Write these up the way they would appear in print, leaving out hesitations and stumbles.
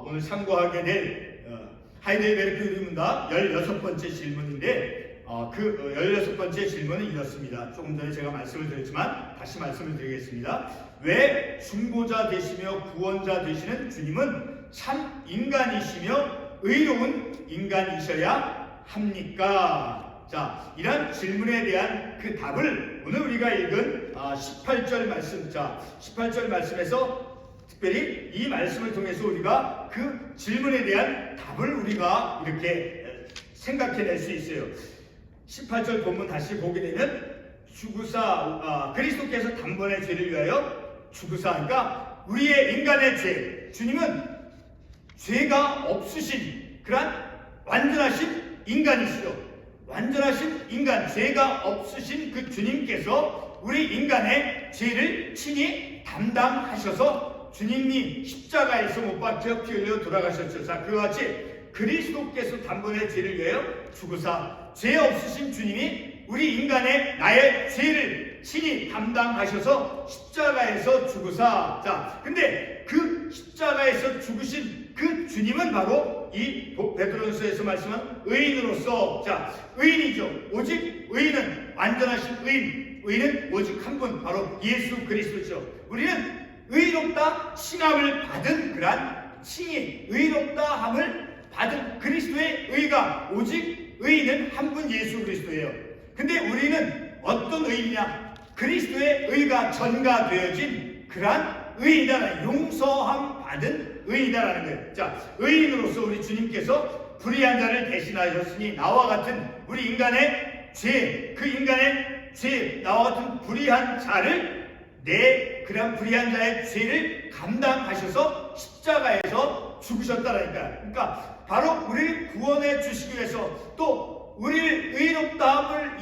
오늘 상고하게 될 하이델베르크 유리문답 16번째 질문인데 그 16번째 질문은 이렇습니다. 조금 전에 제가 말씀을 드렸지만 다시 말씀을 드리겠습니다. 왜 중보자 되시며 구원자 되시는 주님은 참 인간이시며 의로운 인간이셔야 합니까? 자, 이런 질문에 대한 그 답을 오늘 우리가 읽은 18절 말씀, 18절 말씀에서 특별히 이 말씀을 통해서 우리가 그 질문에 대한 답을 우리가 이렇게 생각해낼 수 있어요. 18절 본문 다시 보게 되면 죽으사 그리스도께서 단번에 죄를 위하여 죽으사, 그러니까 우리의 인간의 죄, 주님은 죄가 없으신 그런 완전하신 인간이시죠. 완전하신 인간, 죄가 없으신 그 주님께서 우리 인간의 죄를 친히 담당하셔서 주님이 십자가에서 못 박혀 피 흘려 돌아가셨죠. 자, 그와 같이 그리스도께서 단번에 죄를 위하여 죽으사, 죄 없으신 주님이 우리 인간의 나의 죄를 친히 담당하셔서 십자가에서 죽으사. 자, 근데 그 십자가에서 죽으신 그 주님은 바로 이 베드로전서에서 말씀한 의인으로서, 자, 의인이죠. 오직 의인은 완전하신 의인은 오직 한 분, 바로 예수 그리스도죠. 우리는 의롭다 칭함을 받은 그러한 칭의 의롭다함을 받은 그리스도의 의가, 오직 의인은 한 분 예수 그리스도예요. 근데 우리는 어떤 의인이냐? 그리스도의 의가 전가되어진 그러한 의인이다, 용서함 받은 의인이다라는 거예요. 자, 의인으로서 우리 주님께서 불의한 자를 대신하셨으니 나와 같은 우리 인간의 죄, 그 인간의 죄, 나와 같은 불의한 자를 그런 불의한 자의 죄를 감당하셔서 십자가에서 죽으셨다라니까요. 그러니까 바로 우리를 구원해 주시기 위해서, 또 우리를 의롭다함을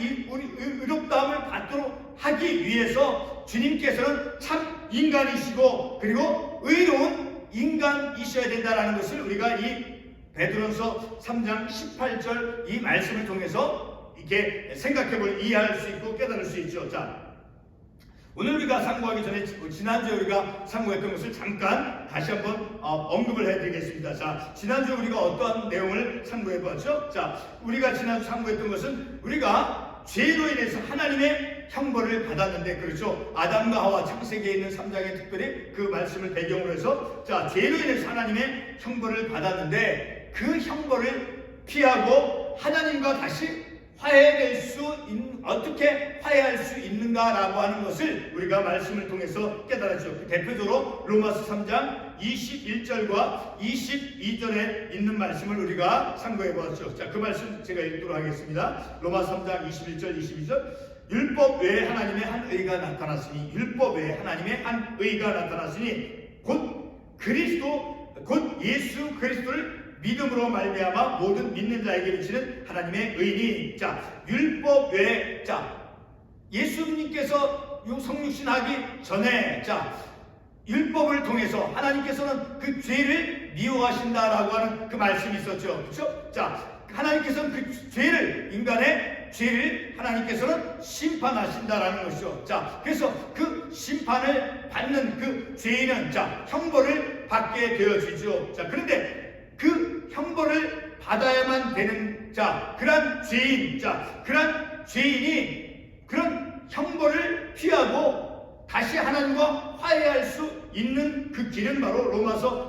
받도록 하기 위해서 주님께서는 참 인간이시고 그리고 의로운 인간이셔야 된다라는 것을 우리가 이 베드로전서 3장 18절 이 말씀을 통해서 이렇게 생각해볼, 이해할 수 있고 깨달을 수 있죠. 자, 오늘 우리가 상고하기 전에 지난주에 우리가 상고했던 것을 잠깐 다시 한번 언급을 해드리겠습니다. 자, 지난주에 우리가 어떠한 내용을 상고해봤죠? 자, 우리가 지난주 상고했던 것은 우리가 죄로 인해서 하나님의 형벌을 받았는데, 그렇죠? 아담과 하와 창세기에 있는 3장에 특별히 그 말씀을 배경으로 해서, 자, 죄로 인해서 하나님의 형벌을 받았는데 그 형벌을 피하고 하나님과 다시 어떻게 화해할 수 있는가라고 하는 것을 우리가 말씀을 통해서 깨달았죠. 대표적으로 로마서 3장 21절과 22절에 있는 말씀을 우리가 상고해 보았죠. 자, 그 말씀 제가 읽도록 하겠습니다. 로마서 3장 21절 22절. 율법 외에 하나님의 한 의가 나타났으니, 율법 외에 하나님의 한 의가 나타났으니 곧 예수 그리스도를 믿음으로 말미암아 모든 믿는 자에게 미치는 하나님의 의인이, 자, 율법 외에, 자, 예수님께서 성육신하기 전에, 자, 율법을 통해서 하나님께서는 그 죄를 미워하신다라고 하는 그 말씀이 있었죠. 그렇죠? 자, 하나님께서는 그 죄를, 인간의 죄를 하나님께서는 심판하신다라는 것이죠. 자, 그래서 그 심판을 받는 그 죄인은, 자, 형벌을 받게 되어지죠. 자, 그런데 그 형벌을 받아야만 되는, 자, 그런 죄인, 자, 그런 죄인이 그런 형벌을 피하고 다시 하나님과 화해할 수 있는 그 길은 바로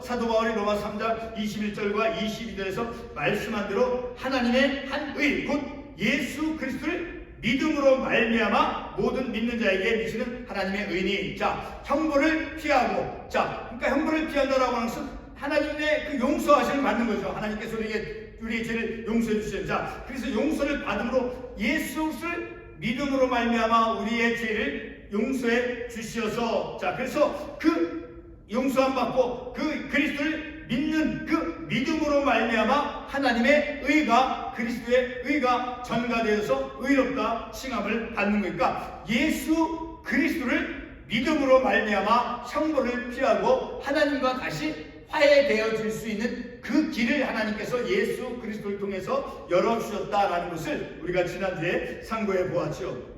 사도 바울이 로마서 3장 21절과 22절에서 말씀한 대로 하나님의 한 의, 곧 예수 그리스도를 믿음으로 말미암아 모든 믿는 자에게 미치는 하나님의 의인이, 자, 형벌을 피하고, 자, 그러니까 형벌을 피한다라고 하는 것은 하나님의 그 용서하심을 받는 거죠. 하나님께서 우리의 죄를 용서해 주시죠. 자, 그래서 용서를 받음으로 예수를 믿음으로 말미암아 우리의 죄를 용서해 주시어서, 자, 그래서 그 용서함 받고 그 그리스도를 믿는 그 믿음으로 말미암아 하나님의 의가, 그리스도의 의가 전가되어서 의롭다 칭함을 받는 거니까, 예수 그리스도를 믿음으로 말미암아 형벌을 피하고 하나님과 다시 화해되어질 수 있는 그 길을 하나님께서 예수 그리스도를 통해서 열어주셨다라는 것을 우리가 지난주에 상고해 보았죠.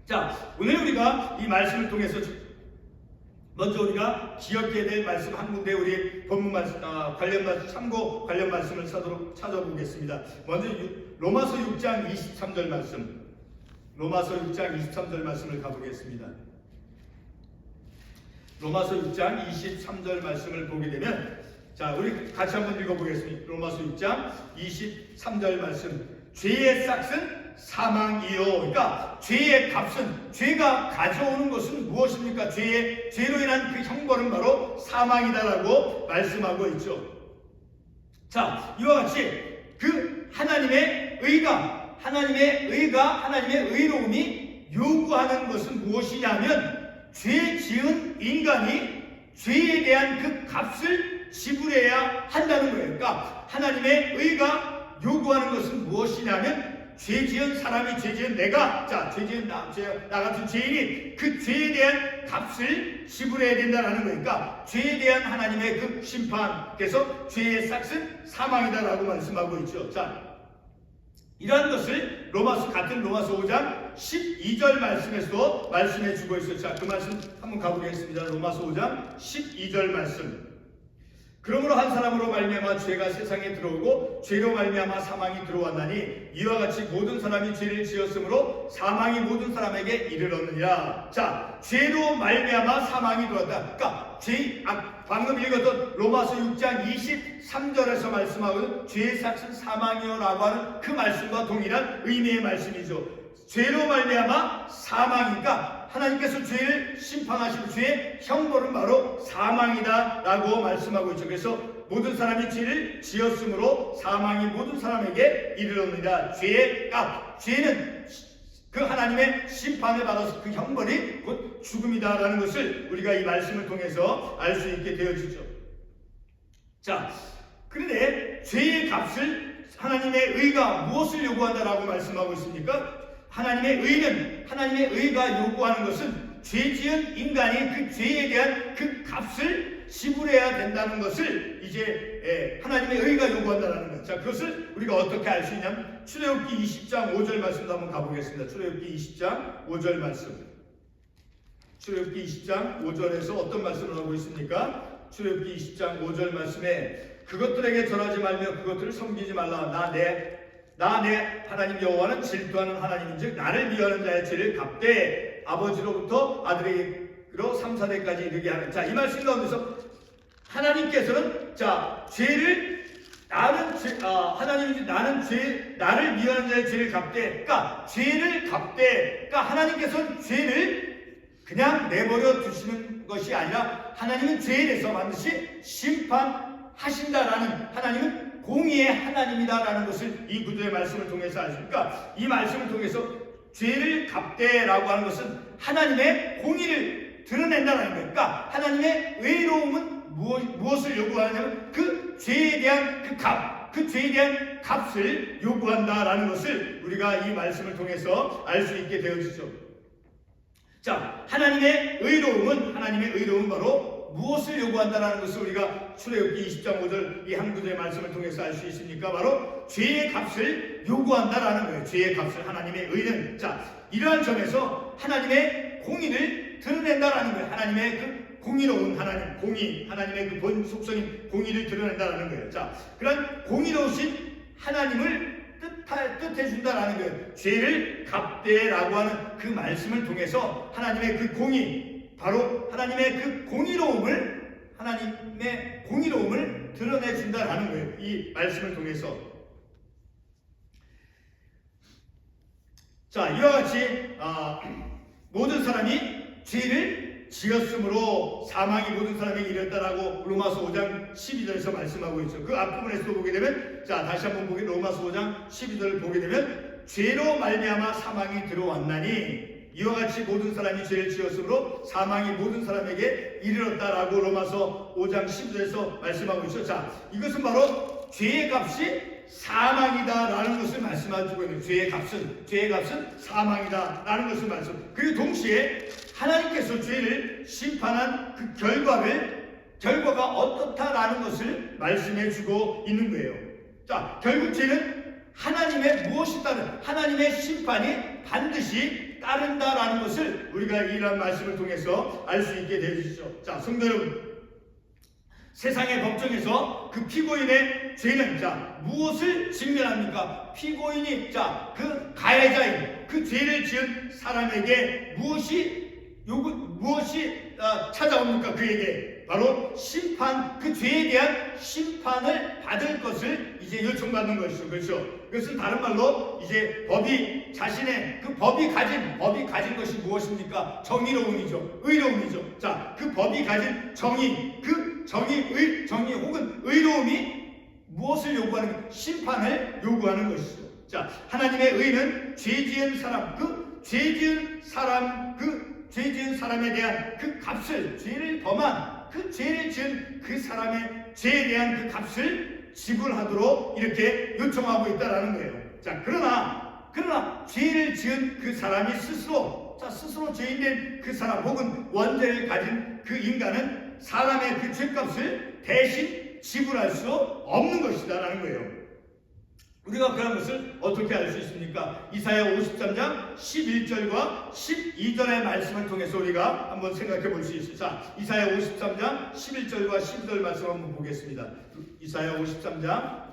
자, 오늘 우리가 이 말씀을 통해서 먼저 우리가 기억해야 될 말씀 한 군데 우리 본문 말씀 관련 말씀 참고 관련 말씀을 찾아보겠습니다. 먼저 로마서 6장 23절 말씀. 로마서 6장 23절 말씀을 가보겠습니다. 로마서 6장 23절 말씀을 보게 되면 자, 우리 같이 한번 읽어보겠습니다. 로마서 6장 23절 말씀. 죄의 싹은 사망이요. 그러니까 죄의 값은, 죄가 가져오는 것은 무엇입니까? 죄로 인한 그 형벌은 바로 사망이다라고 말씀하고 있죠. 자, 이와 같이 그 하나님의 하나님의 의로움이 요구하는 것은 무엇이냐면 죄 지은 인간이 죄에 대한 그 값을 지불해야 한다는 거예요. 그러니까 하나님의 의가 요구하는 것은 무엇이냐면 죄 지은 사람이, 죄 지은 내가, 죄 지은 나 같은 죄인이 그 죄에 대한 값을 지불해야 된다는 거니까 죄에 대한 하나님의 그 심판께서 죄의 싹은 사망이다라고 말씀하고 있죠. 자, 이러한 것을 같은 로마서 5장 12절 말씀에서 말씀해 주고 있어요. 자, 그 말씀 한번 가보겠습니다. 로마서 5장 12절 말씀. 그러므로 한 사람으로 말미암아 죄가 세상에 들어오고 죄로 말미암아 사망이 들어왔나니 이와 같이 모든 사람이 죄를 지었으므로 사망이 모든 사람에게 이르렀느니라. 자, 죄로 말미암아 사망이 들어왔다. 그러니까 방금 읽었던 로마서 6장 23절에서 말씀하고 죄의 삭은 사망이요라고 하는 그 말씀과 동일한 의미의 말씀이죠. 죄로 말미암아 사망이니까 하나님께서 죄를 심판하시고 죄의 형벌은 바로 사망이다라고 말씀하고 있죠. 그래서 모든 사람이 죄를 지었으므로 사망이 모든 사람에게 이르렀느니라. 죄의 값, 죄는 그 하나님의 심판을 받아서 그 형벌이 곧 죽음이다라는 것을 우리가 이 말씀을 통해서 알 수 있게 되어지죠. 자, 그런데 죄의 값을 하나님의 의가 무엇을 요구한다라고 말씀하고 있습니까? 하나님의 의가 요구하는 것은 죄 지은 인간이 그 죄에 대한 그 값을 지불해야 된다는 것을 이제 하나님의 의가 요구한다는 것. 자, 그것을 우리가 어떻게 알 수 있냐면 출애굽기 20장 5절 말씀도 한번 가보겠습니다. 출애굽기 20장 5절 말씀. 출애굽기 20장 5절에서 어떤 말씀을 하고 있습니까? 출애굽기 20장 5절 말씀에 그것들에게 절하지 말며 그것들을 섬기지 말라. 나 내 하나님 여호와는 질투하는 하나님인즉 나를 미워하는 자의 죄를 갚되 아버지로부터 아들에게로 3, 4대까지 이르게 하는. 자, 이 말씀 가운데서 하나님께서는 나를 미워하는 자의 죄를 갚되, 그러니까 죄를 갚되, 그러니까 하나님께서는 죄를 그냥 내버려 두시는 것이 아니라 하나님은 죄에 대해서 반드시 심판하신다라는, 하나님은 공의의 하나님이다라는 것을 이 구절의 말씀을 통해서 아십니까? 이 말씀을 통해서 죄를 갚되라고 하는 것은 하나님의 공의를 드러낸다는 거예요. 그러니까 하나님의 의로움은 무엇을 요구하냐면 그 죄에 대한 그 죄에 대한 값을 요구한다라는 것을 우리가 이 말씀을 통해서 알 수 있게 되어지죠. 자, 하나님의 의로움은 바로 무엇을 요구한다라는 것을 우리가 출애굽기 20장 5절 이 한 구절의 말씀을 통해서 알 수 있습니까? 바로 죄의 값을 요구한다라는 거예요. 죄의 값을 하나님의 의는. 자, 이러한 점에서 하나님의 공의를 드러낸다라는 거예요. 하나님의 그 공의로운 하나님의 그 본 속성인 공의를 드러낸다라는 거예요. 자, 그런 공의로우신 하나님을 뜻해 준다라는 거예요. 죄를 갚되라고 하는 그 말씀을 통해서 하나님의 그 공의, 바로 하나님의 그 공의로움을 드러내 준다라는 거예요. 이 말씀을 통해서. 자, 이와 같이 모든 사람이 죄를 지었으므로 사망이 모든 사람에게 이르렀다라고 로마서 5장 12절에서 말씀하고 있죠. 그 앞부분에서 보게 되면, 자, 다시 한번 보게 로마서 5장 12절을 보게 되면 죄로 말미암아 사망이 들어왔나니 이와 같이 모든 사람이 죄를 지었으므로 사망이 모든 사람에게 이르렀다라고 로마서 5장 10절에서 말씀하고 있죠. 자, 이것은 바로 죄의 값이 사망이다라는 것을 말씀하고 있는, 죄의 값은 사망이다라는 것을 말씀. 그리고 동시에 하나님께서 죄를 심판한 그 결과가 어떻다라는 것을 말씀해주고 있는 거예요. 자, 결국 죄는 하나님의 심판이 반드시 따른다라는 것을 우리가 이러한 말씀을 통해서 알 수 있게 되어주시죠. 자, 성도 여러분, 세상의 법정에서 그 피고인의 죄는 무엇을 직면합니까? 피고인이 그 가해자인 그 죄를 지은 사람에게 무엇이 찾아옵니까? 그에게 바로 심판, 그 죄에 대한 심판을 받을 것을 이제 요청받는 것이죠. 그렇죠? 그것은 다른 말로 이제 법이 가진 것이 무엇입니까? 정의로움이죠. 의로움이죠. 그 법이 가진 정의, 그 정의 혹은 의로움이 무엇을 요구하는? 심판을 요구하는 것이죠. 하나님의 의는 죄 지은 사람에 대한 그 값을, 죄를 범한 그 죄를 지은 그 사람의 죄에 대한 그 값을 지불하도록 이렇게 요청하고 있다라는 거예요. 그러나 죄를 지은 그 사람이 스스로 죄인된 그 사람 혹은 원죄를 가진 그 인간은 사람의 그 죄값을 대신 지불할 수 없는 것이다라는 거예요. 우리가 그런 것을 어떻게 알 수 있습니까? 이사야 53장 11절과 12절의 말씀을 통해서 우리가 한번 생각해 볼 수 있어요. 이사야 53장 11절과 12절 말씀 한번 보겠습니다. 이사야 53장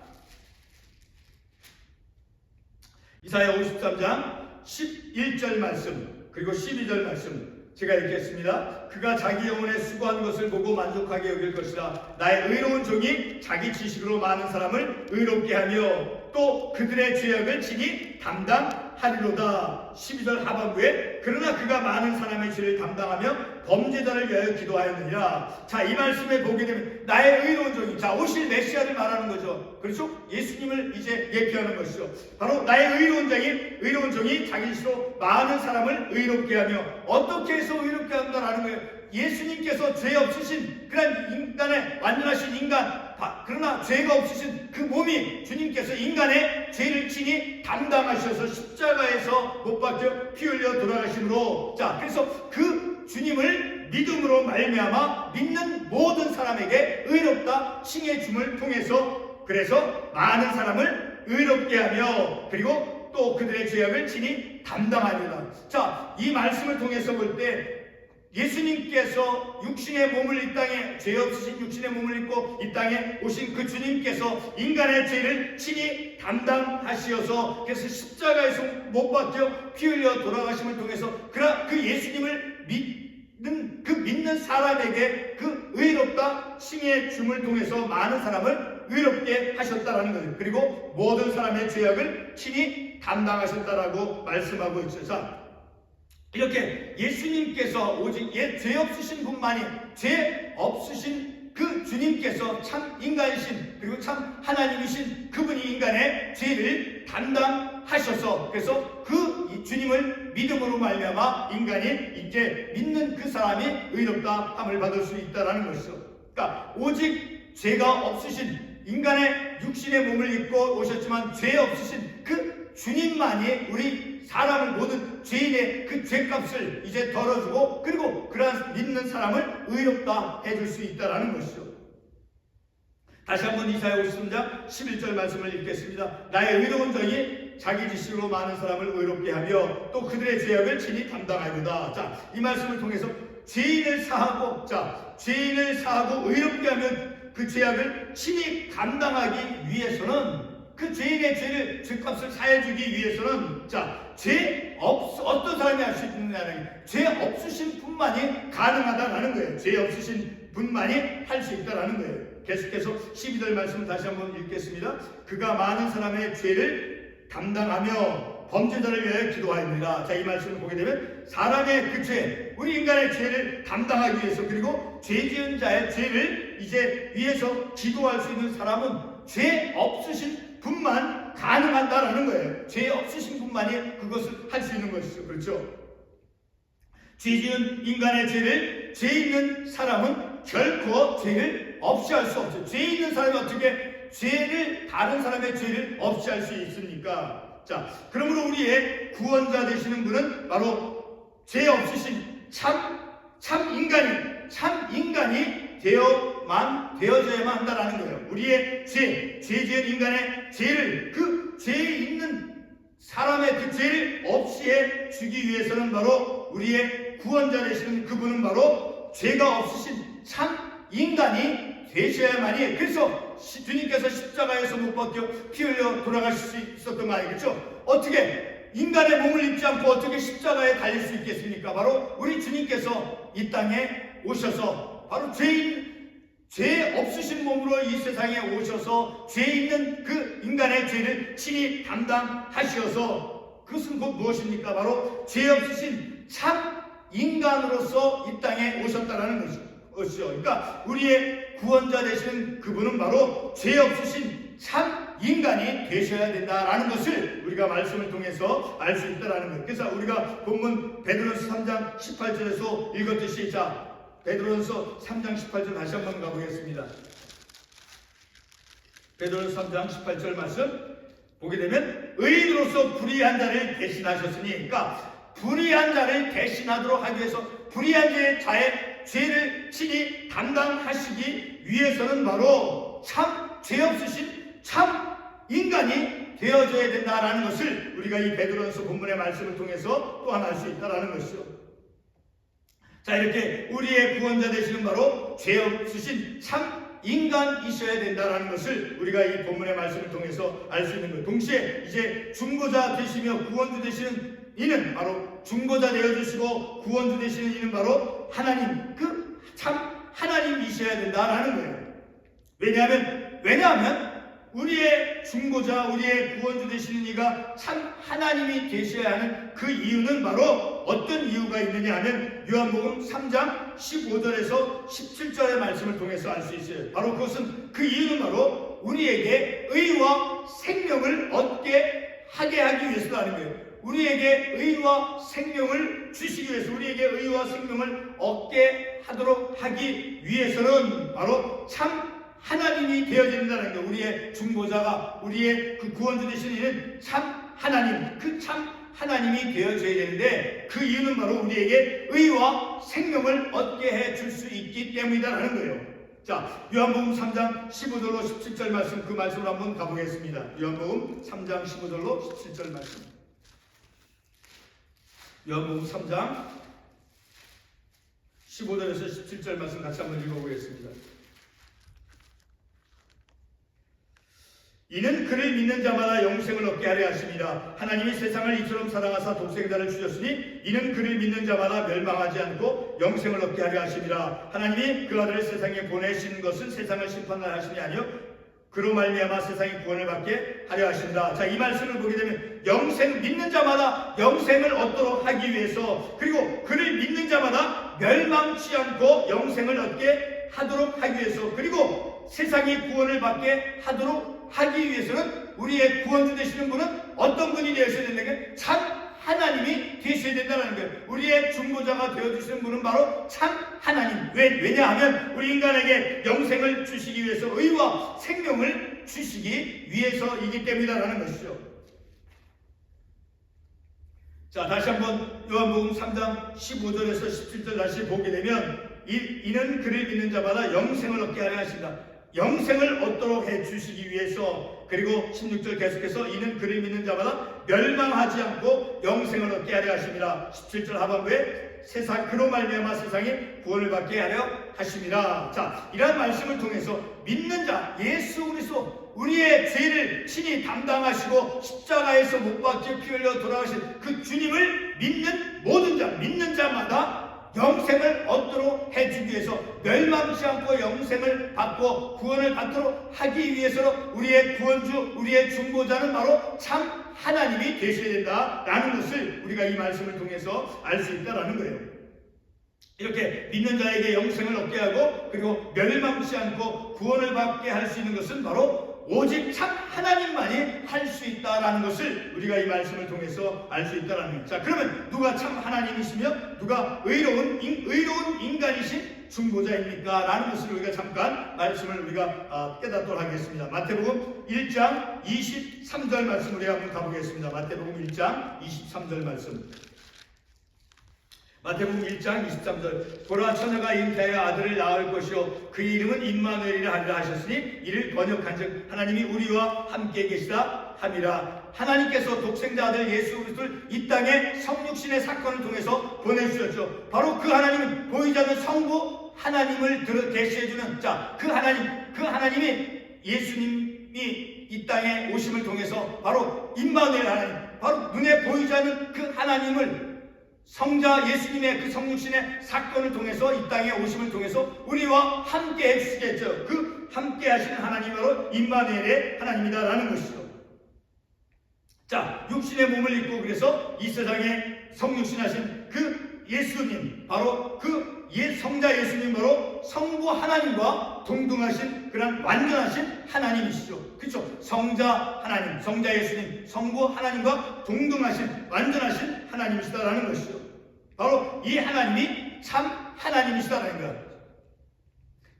11절 말씀 그리고 12절 말씀 제가 읽겠습니다. 그가 자기 영혼의 수고한 것을 보고 만족하게 여길 것이라. 나의 의로운 종이 자기 지식으로 많은 사람을 의롭게 하며 또 그들의 죄악을 친히 담당하리로다. 12절 하반부에 그러나 그가 많은 사람의 죄를 담당하며 범죄자를 위하여 기도하였느니라. 이 말씀에 보게 되면 나의 의로운 종이 오실 메시아를 말하는 거죠. 그렇죠? 예수님을 이제 예표하는 것이죠. 바로 나의 의로운 종이 자기 스스로 많은 사람을 의롭게 하며 어떻게 해서 의롭게 한다라는 거예요. 예수님께서 죄 없으신 그런 인간의 완전하신 인간, 그러나 죄가 없으신 그 몸이 주님께서 인간의 죄를 친히 담당하셔서 십자가에서 못 박혀 피 흘려 돌아가심으로 그래서 그 주님을 믿음으로 말미암아 믿는 모든 사람에게 의롭다 칭해 줌을 통해서 그래서 많은 사람을 의롭게 하며 그리고 또 그들의 죄악을 친히 담당하리라. 이 말씀을 통해서 볼 때 예수님께서 육신의 몸을 이 땅에 죄 없으신 육신의 몸을 입고 이 땅에 오신 그 주님께서 인간의 죄를 친히 담당하시어서 그래서 십자가에서 못 박혀 피 흘려 돌아가심을 통해서 그 예수님을 믿는 사람에게 그 의롭다 칭해 줌을 통해서 많은 사람을 의롭게 하셨다라는 거예요. 그리고 모든 사람의 죄악을 친히 담당하셨다라고 말씀하고 있어서 이렇게 예수님께서 오직 죄 없으신 분만이 죄 없으신 그 주님께서 참 인간이신 그리고 참 하나님이신 그분이 인간의 죄를 담당하셔서 그래서 그 주님을 믿음으로 말미암아 인간이 이제 믿는 그 사람이 의롭다 함을 받을 수 있다라는 것이죠. 오직 죄가 없으신 인간의 육신의 몸을 입고 오셨지만 죄 없으신 그 주님만이 우리 사람을 모든 죄인의 그 죄값을 이제 덜어주고 그리고 그러한 믿는 사람을 의롭다 해줄 수 있다는 것이죠. 다시 한번 이사야 53장 11절 말씀을 읽겠습니다. 나의 의로운 종이 자기 지식으로 많은 사람을 의롭게 하며 또 그들의 죄악을 친히 담당하리로다. 이 말씀을 통해서 죄인을 사하고 의롭게 하면 그 죄악을 친히 감당하기 위해서는 그 죄인의 죄값을 사해주기 위해서는 어떤 사람이 할 수 있느냐는 죄 없으신 분만이 가능하다라는 거예요. 죄 없으신 분만이 할 수 있다라는 거예요. 계속해서 12절 말씀을 다시 한번 읽겠습니다. 그가 많은 사람의 죄를 담당하며 범죄자를 위하여 기도하였느니라. 이 말씀을 보게 되면 사람의 그 죄, 우리 인간의 죄를 담당하기 위해서 그리고 죄 지은 자의 죄를 이제 위해서 기도할 수 있는 사람은 죄 없으신 분만 가능하다라는 거예요. 죄 없으신 분만이 그것을 할 수 있는 것이죠. 그렇죠? 죄 지은 인간의 죄를 죄 있는 사람은 결코 죄를 없이 할 수 없죠. 죄 있는 사람이 어떻게 다른 사람의 죄를 없이 할 수 있습니까? 그러므로 우리의 구원자 되시는 분은 바로 죄 없으신 참 인간이 되어져야만 한다라는 거예요. 우리의 죄 지은 인간의 죄를 그 죄 있는 사람의 그 죄를 없이 해 주기 위해서는 바로 우리의 구원자 되시는 그분은 바로 죄가 없으신 참 인간이 되셔야만이, 그래서 주님께서 십자가에서 못 박혀 피 흘려 돌아가실 수 있었던 거 아니겠죠? 어떻게 인간의 몸을 입지 않고 어떻게 십자가에 달릴 수 있겠습니까? 바로 우리 주님께서 이 땅에 오셔서 바로 죄 없으신 몸으로 이 세상에 오셔서 죄 있는 그 인간의 죄를 친히 담당하시어서, 그것은 곧 무엇입니까? 바로 죄 없으신 참 인간으로서 이 땅에 오셨다라는 것이죠. 그러니까 우리의 구원자 되시는 그분은 바로 죄 없으신 참 인간이 되셔야 된다라는 것을 우리가 말씀을 통해서 알 수 있다라는 것. 그래서 우리가 본문 베드로전서 3장 18절에서 읽었듯이, 자, 베드로전서 3장 18절 다시 한번 가보겠습니다. 베드로전서 3장 18절 말씀 보게 되면, 의인으로서 불의한 자를 대신하셨으니, 그러니까 불의한 자를 대신하도록 하기 위해서 불의한 자의 죄를 친히 담당하시기 위해서는 바로 참 죄 없으신 참 인간이 되어져야 된다라는 것을 우리가 이 베드로전서 본문의 말씀을 통해서 또한 알 수 있다라는 것이죠. 자, 이렇게 우리의 구원자 되시는 바로 죄 없으신 참 인간이셔야 된다라는 것을 우리가 이 본문의 말씀을 통해서 알 수 있는 것. 동시에 이제 중보자 되시며 구원주 되시는 이는 바로 중보자 되어주시고 구원주 되시는 이는 바로 하나님, 그 참 하나님이셔야 된다라는 거예요. 왜냐하면 우리의 중보자, 우리의 구원주 되시는 이가 참 하나님이 되셔야 하는 그 이유는 바로 어떤 이유가 있느냐 하면 요한복음 3장 15절에서 17절의 말씀을 통해서 알 수 있어요. 바로 그것은, 그 이유는 바로 우리에게 의와 생명을 얻게 하게 하기 위해서라는 거예요. 우리에게 의와 생명을 주시기 위해서, 우리에게 의와 생명을 얻게 하도록 하기 위해서는 바로 참 하나님이 되어진다는 것. 우리의 중보자가, 우리의 그 구원주 되시는 이는 참 하나님, 그 참 하나님이 되어져야 되는데, 그 이유는 바로 우리에게 의와 생명을 얻게 해줄 수 있기 때문이다라는 거예요. 자, 요한복음 3장 15절로 17절 말씀, 그 말씀을 한번 가보겠습니다. 요한복음 3장 15절로 17절 말씀. 요한복음 3장 15절에서 17절 말씀 같이 한번 읽어보겠습니다. 이는 그를 믿는 자마다 영생을 얻게 하려 하심이라. 하나님이 세상을 이처럼 사랑하사 독생자를 주셨으니 이는 그를 믿는 자마다 멸망하지 않고 영생을 얻게 하려 하심이라. 하나님이 그 아들을 세상에 보내신 것은 세상을 심판하려 하심이 아니요 그로 말미암아 세상이 구원을 받게 하려 하신다. 자, 이 말씀을 보게 되면 믿는 자마다 영생을 얻도록 하기 위해서, 그리고 그를 믿는 자마다 멸망치 않고 영생을 얻게 하도록 하기 위해서, 그리고 세상이 구원을 받게 하도록 하기 위해서는 우리의 구원주 되시는 분은 어떤 분이 되셔야 된다는 게 참 하나님이 되셔야 된다는 거예요. 우리의 중보자가 되어주시는 분은 바로 참 하나님. 왜냐하면 우리 인간에게 영생을 주시기 위해서, 의와 생명을 주시기 위해서이기 때문이라는 것이죠. 자, 다시 한번 요한복음 3장 15절에서 17절 다시 보게 되면, 이는 그를 믿는 자마다 영생을 얻게 하려 하신다. 영생을 얻도록 해주시기 위해서, 그리고 16절 계속해서 이는 그를 믿는 자마다 멸망하지 않고 영생을 얻게 하려 하심이라. 17절 하반부에 그로 말미암아 세상이 구원을 받게 하려 하심이라. 자, 이러한 말씀을 통해서 믿는 자, 예수 그리스도, 우리의 죄를 친히 담당하시고 십자가에서 못 박혀 피 흘려 돌아가신 그 주님을 믿는 모든 자, 믿는 자마다 영생을 얻도록 해주기 위해서, 멸망치 않고 영생을 받고 구원을 받도록 하기 위해서는 우리의 구원주, 우리의 중보자는 바로 참 하나님이 되셔야 된다라는 것을 우리가 이 말씀을 통해서 알 수 있다라는 거예요. 이렇게 믿는 자에게 영생을 얻게 하고, 그리고 멸망치 않고 구원을 받게 할 수 있는 것은 바로 오직 참 하나님만이 할 수 있다라는 것을 우리가 이 말씀을 통해서 알 수 있다라는 거예요. 자, 그러면 누가 참 하나님이시며 누가 의로운 인간이신 중보자입니까? 라는 것을 우리가 잠깐 말씀을 우리가 깨닫도록 하겠습니다. 마태복음 1장 23절 말씀 우리가 한번 가보겠습니다. 마태복음 1장 23절 말씀. 마태복음 1장 23절 보라 처녀가 잉태하여 아들을 낳을 것이요 그 이름은 임마누엘이라 하리라 하셨으니 이를 번역한즉 하나님이 우리와 함께 계시다 함이라. 하나님께서 독생자 아들 예수 그리스도를 이 땅에 성육신의 사건을 통해서 보내주셨죠. 바로 그 하나님은 보이지 않는 성부 하나님을 계시해주는 그 하나님이 예수님이 이 땅에 오심을 통해서 바로 임마누엘 하나님, 바로 눈에 보이지 않는 그 하나님을 성자 예수님의 그 성육신의 사건을 통해서 이 땅에 오심을 통해서 우리와 함께 해주시겠죠. 그 함께 하시는 하나님이 바로 임마누엘의 하나님이다라는 것이죠. 자, 육신의 몸을 입고 그래서 이 세상에 성육신하신 그 예수님, 바로 그 성자 예수님, 바로 성부 하나님과 동등하신 그런 완전하신 하나님이시죠. 그렇죠? 성자 하나님, 성자 예수님, 성부 하나님과 동등하신 완전하신 하나님이시다라는 것이죠. 바로 이 하나님이 참 하나님이시다라는 거예요.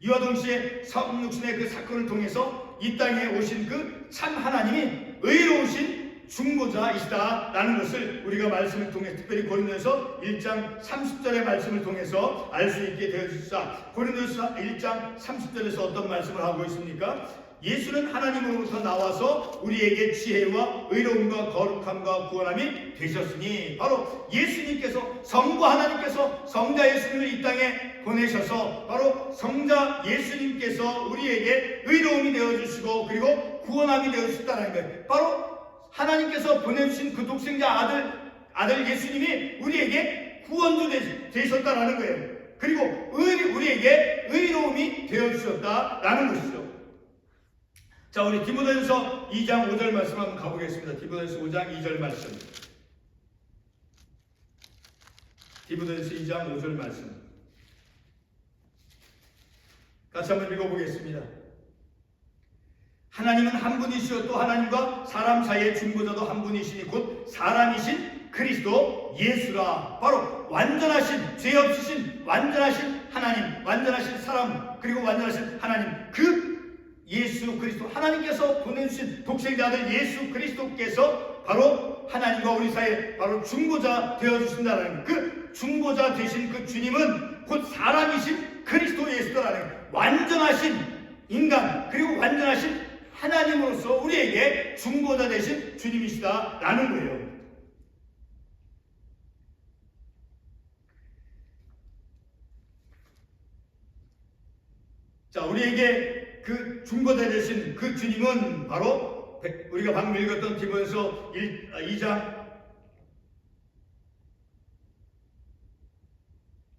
이와 동시에 성육신의 그 사건을 통해서 이 땅에 오신 그 참 하나님이 의로우신 중보자이시다라는 것을 우리가 말씀을 통해 특별히 고린도서 1장 30절의 말씀을 통해서 알 수 있게 되어주시다. 고린도서 1장 30절에서 어떤 말씀을 하고 있습니까? 예수는 하나님으로부터 나와서 우리에게 지혜와 의로움과 거룩함과 구원함이 되셨으니, 바로 예수님께서, 성부 하나님께서 성자 예수님을 이 땅에 보내셔서 바로 성자 예수님께서 우리에게 의로움이 되어주시고 그리고 구원함이 되어주셨다는 거예요. 바로 하나님께서 보내주신 그 독생자 아들 예수님이 우리에게 구원도 되셨다라는 거예요. 그리고 우리에게 의로움이 되어주셨다라는 것이죠. 자, 우리 디모데전서 2장 5절 말씀 한번 가보겠습니다. 디모데전서 5장 2절 말씀. 디모데전서 2장 5절 말씀. 같이 한번 읽어보겠습니다. 하나님은 한 분이시오 또 하나님과 사람 사이의 중보자도 한 분이시니 곧 사람이신 그리스도 예수라. 바로 완전하신, 죄 없으신 완전하신 하나님, 완전하신 사람, 그리고 완전하신 하나님, 그 예수 그리스도, 하나님께서 보내주신 독생자 아들 예수 그리스도께서 바로 하나님과 우리 사이에 바로 중보자 되어주신다는, 그 중보자 되신 그 주님은 곧 사람이신 그리스도 예수라는 완전하신 인간 그리고 완전하신 하나님으로서 우리에게 중보자 되신 주님이시다라는 거예요. 자, 우리에게 그 중보자 되신 그 주님은 바로 우리가 방금 읽었던 디모데전서 2장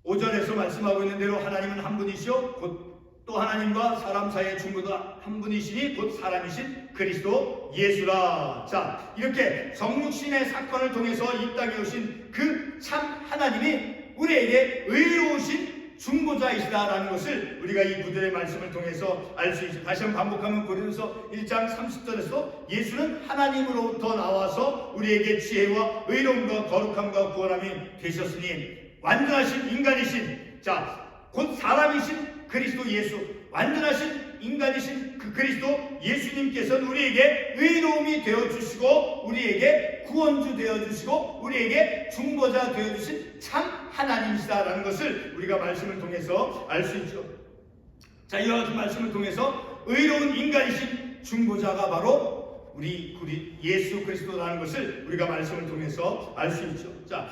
5절에서 말씀하고 있는 대로 하나님은 한 분이시오 곧 또 하나님과 사람 사이의 중보자 한 분이시니 곧 사람이신 그리스도 예수라. 자, 이렇게 성육신의 사건을 통해서 이 땅에 오신 그 참 하나님이 우리에게 의로우신 중보자이시다라는 것을 우리가 이 구절의 말씀을 통해서 알 수 있습니다. 다시 한번 반복하면 고린도서 1장 30절에서 예수는 하나님으로부터 나와서 우리에게 지혜와 의로움과 거룩함과 구원함이 되셨으니 완전하신 인간이신, 자, 곧 사람이신 그리스도 예수, 완전하신 인간이신 그 그리스도 예수님께서는 우리에게 의로움이 되어주시고 우리에게 구원주 되어주시고 우리에게 중보자 되어주신 참 하나님이시다라는 것을 우리가 말씀을 통해서 알 수 있죠. 자, 이와 같은 말씀을 통해서 의로운 인간이신 중보자가 바로 우리 예수 그리스도라는 것을 우리가 말씀을 통해서 알 수 있죠. 자,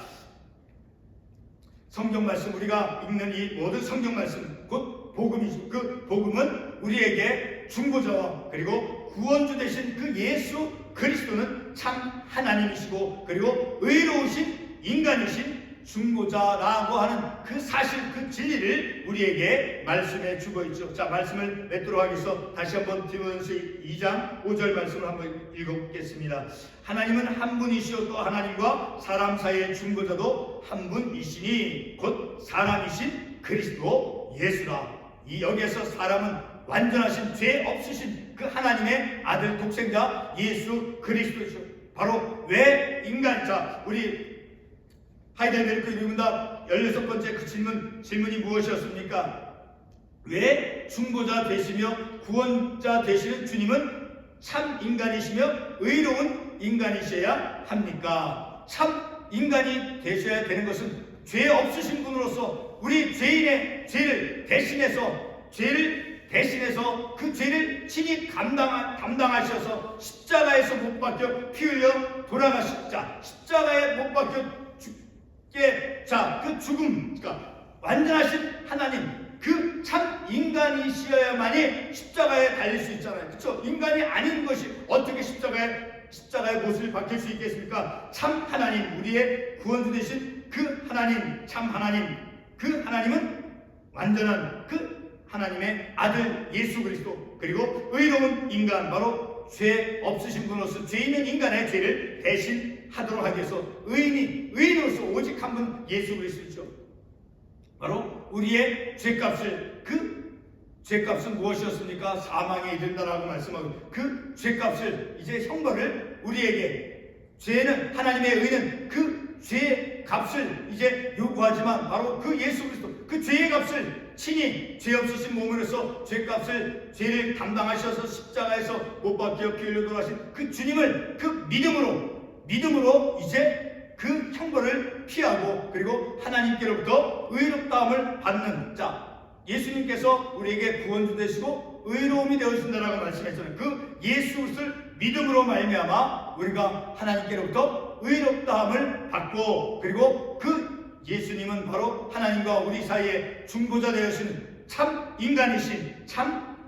성경 말씀, 우리가 읽는 이 모든 성경 말씀, 곧 복음이죠. 그 복음은 우리에게 중보자와 그리고 구원주 되신 그 예수 그리스도는 참 하나님이시고 그리고 의로우신 인간이신 중보자라고 하는 그 사실, 그 진리를 우리에게 말씀해 주고 있죠. 자, 말씀을 맺도록 하겠습니다. 다시 한번 디모데전서 2장 5절 말씀을 한번 읽어보겠습니다. 하나님은 한 분이시오 또 하나님과 사람 사이의 중보자도 한 분이시니 곧 사람이신 그리스도 예수라. 이 여기에서 사람은 완전하신 죄 없으신 그 하나님의 아들 독생자 예수 그리스도이죠. 바로 왜 인간, 자, 우리 하이델베르크 유문답 16번째 그 질문이 무엇이었습니까? 왜 중보자 되시며 구원자 되시는 주님은 참 인간이시며 의로운 인간이셔야 합니까? 참 인간이 되셔야 되는 것은 죄 없으신 분으로서 우리 죄인의 죄를 대신해서 그 죄를 친히 담당하셔서 십자가에서 못 박혀 피 흘려 돌아가신 자, 십자가에 못 박혀 죽게 자, 그 죽음, 그러니까 완전하신 하나님, 그 참 인간이시어야만이 십자가에 달릴 수 있잖아요. 그렇죠? 인간이 아닌 것이 어떻게 십자가에 못을 박힐 수 있겠습니까? 참 하나님, 우리의 구원주 되신 그 하나님, 참 하나님, 그 하나님은 완전한 그 하나님의 아들 예수 그리스도, 그리고 의로운 인간, 바로 죄 없으신 분으로서 죄 있는 인간의 죄를 대신하도록 하기 위해서 의인으로서 오직 한 분 예수 그리스도죠. 바로 우리의 죄값을, 그 죄값은 무엇이었습니까? 사망에 이른다라고 말씀하고, 그 죄값을, 이제 형벌을 우리에게, 죄는, 하나님의 의는 그 죄값을 이제 요구하지만 바로 그 예수 그리스도, 그 죄의 값을 친히 죄 없으신 몸으로서 죄를 담당하셔서 십자가에서 못 박혀 피 흘려 돌아가신 그 주님을, 그 믿음으로 이제 그 형벌을 피하고, 그리고 하나님께로부터 의롭다함을 받는 자, 예수님께서 우리에게 구원주 되시고 의로움이 되어주신다라고 말씀했잖아요. 그 예수 그리스도를 믿음으로 말미암아 우리가 하나님께로부터 의롭다함을 받고, 그리고 그 예수님은 바로 하나님과 우리 사이에 중보자 되어주시는 참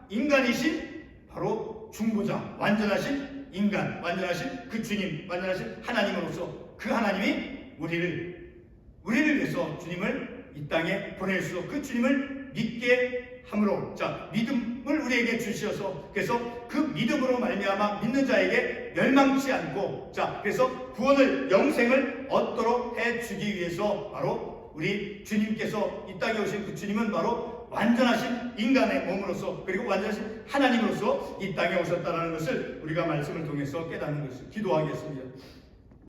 인간이신 바로 중보자, 완전하신 인간, 완전하신 그 주님, 완전하신 하나님으로서 그 하나님이 우리를 위해서 주님을 이 땅에 보내주셔서 그 주님을 믿게 함으로, 자, 믿음을 우리에게 주시어서, 그래서 그 믿음으로 말미암아 믿는 자에게 멸망치 않고, 자, 그래서 구원을, 영생을 얻도록 해주기 위해서 바로 우리 주님께서 이 땅에 오신 그 주님은 바로 완전하신 인간의 몸으로서, 그리고 완전하신 하나님으로서 이 땅에 오셨다는 것을 우리가 말씀을 통해서 깨닫는 것을 기도하겠습니다.